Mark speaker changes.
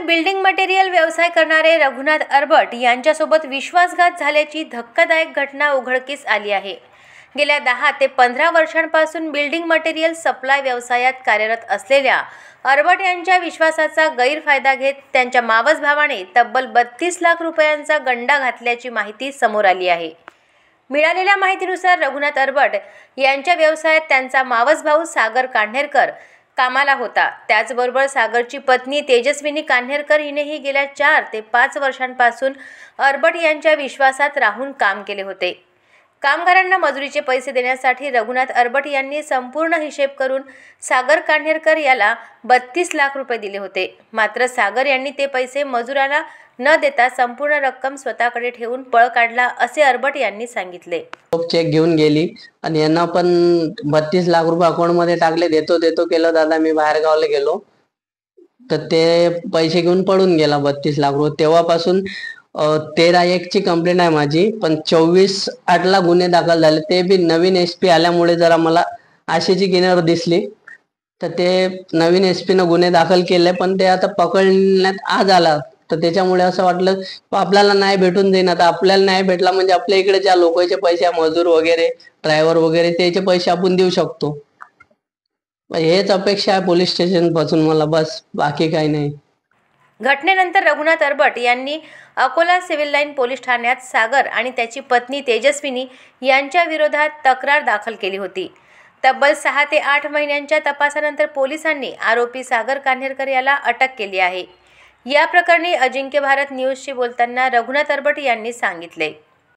Speaker 1: Building material व्यवसाय करणारे रघुनाथ अरबट यांच्यासोबत विश्वासघात झाल्याची धक्कादायक घटना उघडकीस आली आहे। गेल्या 10 ते 15 वर्षांपासून बिल्डिंग मटेरियल सप्लाय व्यवसायात कार्यरत असलेल्या अरबट यांच्या विश्वासाचा गैरफायदा घेत त्यांच्या मावस भावाने तब्बल 32 लाख रुपयांचा गंडा घातल्याची माहिती समोर आली आहे। मिळालेल्या माहितीनुसार रघुनाथ अरबट यांच्या व्यवसायात त्यांचा मावस भाऊ सागर कान्हेरकर कामाला होता। त्याचबरोबर सागरची पत्नी तेजस्विनी कान्हेरकर हिनेही गेल्या 4 ते 5 वर्षांपासून अरबट यांच्या विश्वासात राहून काम केले होते। कामगारांना मजुरीचे पैसे देण्यासाठी रघुनाथ अरबट यांनी संपूर्ण हिशेब करून सागर कान्हेरकर याला 32 लाख रुपये दिले होते। मात्र सागर यांनी ते पैसे मजुराला न देता संपूर्ण रक्कम स्वतःकडे ठेवून पळ काढला असे अरबट यांनी सांगितले।
Speaker 2: चेक घेऊन गेली आणि यांना पण 32 लाख रुपये अकाउंट मध्ये टाकले। देतो केलं दादा, मी बाहेर गावाला गेलो तर ते पैसे घेऊन पळून गेला 32 लाख रुपये। तेव्हापासून 13/1 ची कंप्लेंट आहे माझी, पण 24/8 ला गुन्हे दाखल झाले। ते बी नवीन एसपी आल्यामुळे जरा मला आशेची किनार दिसली, तर ते नवीन एसपी न गुन्हे दाखल केले, पण ते आता पकडण्यात आज आला। तर त्याच्यामुळे असं वाटलं आपल्याला न्याय भेटून जाईल। आता आपल्याला न्याय भेटला म्हणजे आपल्या इकडे ज्या लोकांचे पैसे, मजूर वगैरे, ड्रायव्हर वगैरे, त्याचे पैसे आपण देऊ शकतो। हेच अपेक्षा आहे पोलीस स्टेशन पासून मला, बस, बाकी काही नाही।
Speaker 1: घटनेनंतर रघुनाथ अरबट यांनी अकोला सिव्हिल लाईन पोलीस ठाण्यात सागर आणि त्याची पत्नी तेजस्विनी यांच्या विरोधात तक्रार दाखल केली होती। तब्बल 6 ते 8 महिन्यांच्या तपासानंतर पोलिसांनी आरोपी सागर कान्हेरकर याला अटक केली आहे। या प्रकरणी अजिंक्य भारत न्यूजशी बोलताना रघुनाथ अरबट यांनी सांगितले।